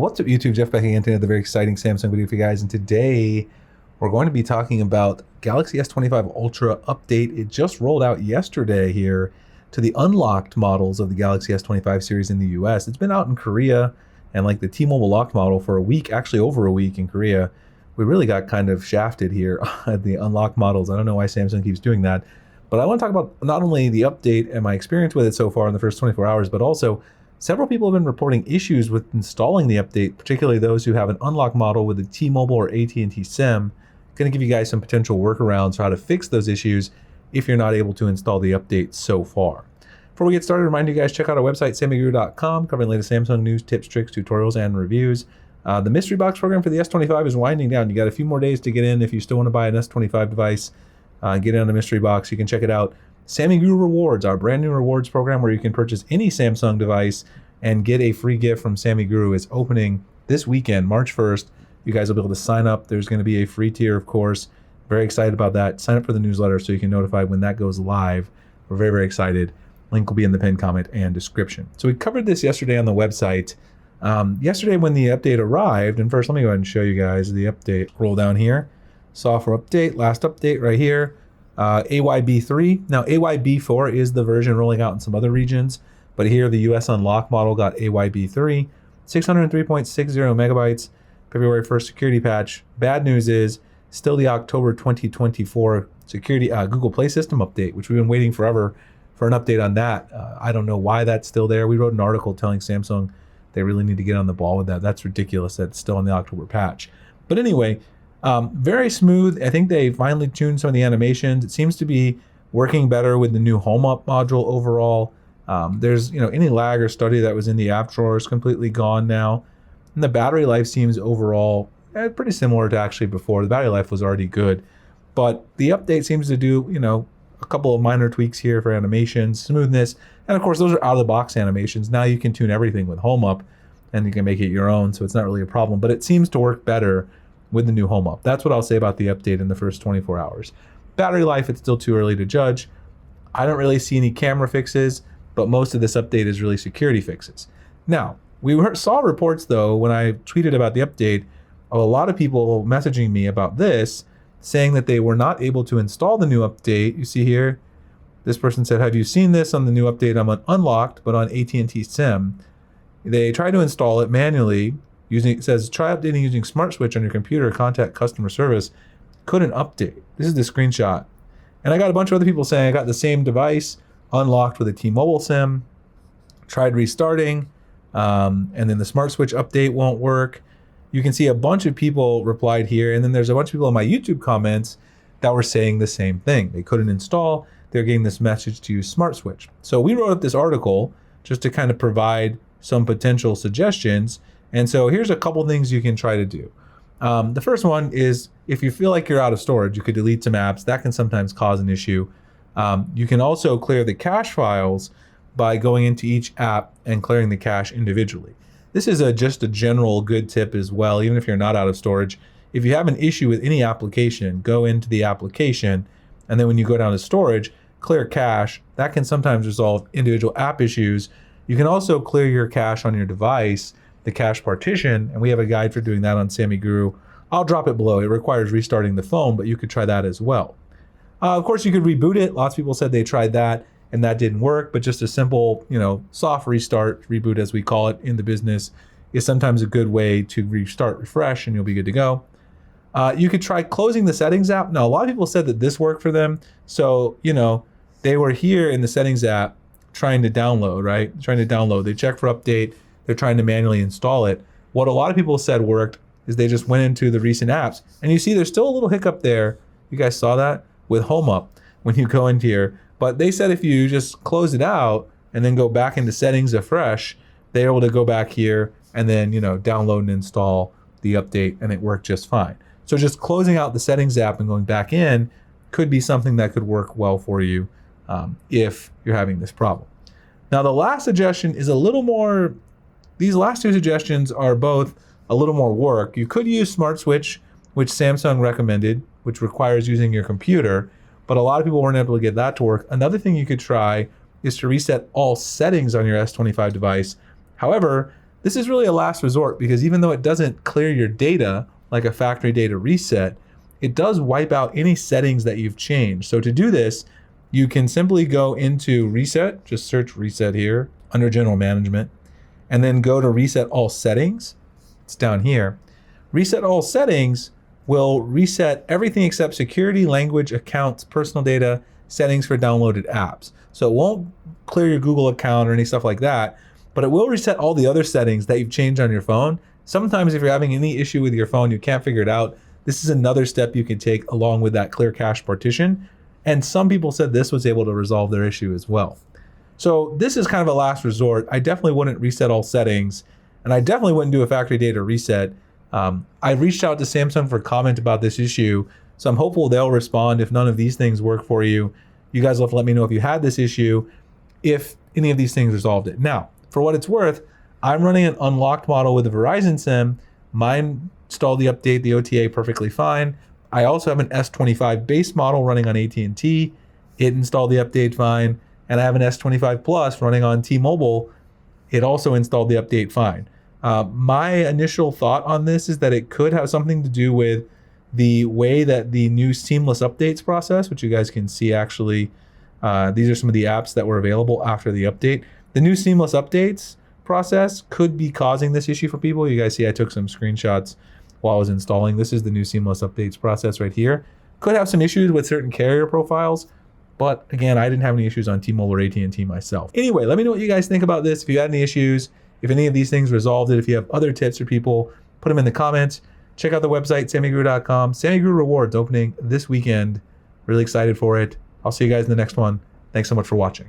What's up YouTube, Jeff back again to another very exciting Samsung video for you guys, and today we're going to be talking about Galaxy S25 Ultra update. It just rolled out yesterday here to the unlocked models of the Galaxy S25 series in the US. It's been out in Korea and like the T-Mobile locked model for a week, actually over a week in Korea. We really got kind of shafted here at the unlocked models. I don't know why Samsung keeps doing that, but I want to talk about not only the update and my experience with it so far in the first 24 hours, but also several people have been reporting issues with installing the update, particularly those who have an unlocked model with a T-Mobile or AT&T SIM. Going to give you guys some potential workarounds for how to fix those issues if you're not able to install the update so far. Before we get started, remind you guys, check out our website, sammyguru.com, covering the latest Samsung news, tips, tricks, tutorials, and reviews. The mystery box program for the S25 is winding down. You got a few more days to get in if you still want to buy an S25 device. Get in on the mystery box. You can check it out. Sammy Guru Rewards, our brand new rewards program where you can purchase any Samsung device and get a free gift from Sammy Guru, is opening this weekend, March 1st. You guys will be able to sign up. There's going to be a free tier, of course. Very excited about that. Sign up for the newsletter so you can notify when that goes live. We're very, very excited. Link will be in the pinned comment and description. So we covered this yesterday on the website. Yesterday when the update arrived, and first let me go ahead and show you guys the update. Roll down here. Software update, last update right here. AYB3. Now AYB4 is the version rolling out in some other regions, but here the US unlock model got AYB3, 603.60 megabytes, February 1st security patch. Bad news is still the October 2024 security Google Play System update, which we've been waiting forever for an update on that. I don't know why that's still there. We wrote an article telling Samsung they really need to get on the ball with that. That's ridiculous that it's still in the October patch. But anyway, very smooth. I think they finally tuned some of the animations. It seems to be working better with the new Home Up module overall. There's, any lag or study that was in the app drawer is completely gone now. And the battery life seems overall pretty similar to actually before. The battery life was already good, but the update seems to do, a couple of minor tweaks here for animations, smoothness, and of course those are out of the box animations. Now you can tune everything with Home Up and you can make it your own, so it's not really a problem, but it seems to work better with the new Home Up. That's what I'll say about the update in the first 24 hours. Battery life, it's still too early to judge. I don't really see any camera fixes, but most of this update is really security fixes. Now, we saw reports though, when I tweeted about the update, of a lot of people messaging me about this, saying that they were not able to install the new update. You see here, this person said, have you seen this on the new update? I'm on unlocked, but on AT&T SIM. They tried to install it manually, it says, try updating using Smart Switch on your computer, contact customer service. Couldn't update. This is the screenshot. And I got a bunch of other people saying I got the same device, unlocked with a T-Mobile SIM, tried restarting, and then the Smart Switch update won't work. You can see a bunch of people replied here, and then there's a bunch of people in my YouTube comments that were saying the same thing. They couldn't install, they're getting this message to use Smart Switch. So we wrote up this article just to kind of provide some potential suggestions. And so here's a couple things you can try to do. The first one is, if you feel like you're out of storage, you could delete some apps. That can sometimes cause an issue. You can also clear the cache files by going into each app and clearing the cache individually. This is just a general good tip as well, even if you're not out of storage. If you have an issue with any application, go into the application, and then when you go down to storage, clear cache. That can sometimes resolve individual app issues. You can also clear your cache on your device, the cache partition, and we have a guide for doing that on Sammy Guru. I'll drop it below. It requires restarting the phone, but you could try that as well. Of course, you could reboot it. Lots of people said they tried that and that didn't work, but just a simple, soft restart, reboot as we call it in the business, is sometimes a good way to restart, refresh, and you'll be good to go. You could try closing the settings app. Now, a lot of people said that this worked for them. So, they were here in the settings app trying to download, right? Trying to download. They check for update. They're trying to manually install it. What a lot of people said worked is they just went into the recent apps, and you see there's still a little hiccup there. You guys saw that with Home Up when you go into here. But they said if you just close it out and then go back into settings afresh, they're able to go back here and then, download and install the update, and it worked just fine. So just closing out the settings app and going back in could be something that could work well for you if you're having this problem. Now, the last suggestion is a little more, these last two suggestions are both a little more work. You could use Smart Switch, which Samsung recommended, which requires using your computer, but a lot of people weren't able to get that to work. Another thing you could try is to reset all settings on your S25 device. However, This is really a last resort because even though it doesn't clear your data like a factory data reset, it does wipe out any settings that you've changed. So to do this, you can simply go into reset, just search reset here under general management, and then go to reset all settings. It's down here. Reset all settings will reset everything except security, language, accounts, personal data, settings for downloaded apps. So it won't clear your Google account or any stuff like that, but it will reset all the other settings that you've changed on your phone. Sometimes if you're having any issue with your phone, you can't figure it out, this is another step you can take along with that clear cache partition. And some people said this was able to resolve their issue as well. So this is kind of a last resort. I definitely wouldn't reset all settings, and I definitely wouldn't do a factory data reset. I reached out to Samsung for comment about this issue, so I'm hopeful they'll respond if none of these things work for you. You guys will have to let me know if you had this issue, if any of these things resolved it. Now, for what it's worth, I'm running an unlocked model with a Verizon SIM. Mine installed the update, the OTA perfectly fine. I also have an S25 base model running on AT&T. It installed the update fine. And I have an S25 Plus running on T-Mobile. It also installed the update fine. My initial thought on this is that it could have something to do with the way that the new seamless updates process, which you guys can see actually, these are some of the apps that were available after the update. The new seamless updates process could be causing this issue for people. You guys see I took some screenshots while I was installing. This is the new seamless updates process right here. Could have some issues with certain carrier profiles, but again, I didn't have any issues on T-Mobile or AT&T myself. Anyway, let me know what you guys think about this. If you had any issues, if any of these things resolved it, if you have other tips for people, put them in the comments. Check out the website, sammyguru.com. Sammy Guru Rewards opening this weekend. Really excited for it. I'll see you guys in the next one. Thanks so much for watching.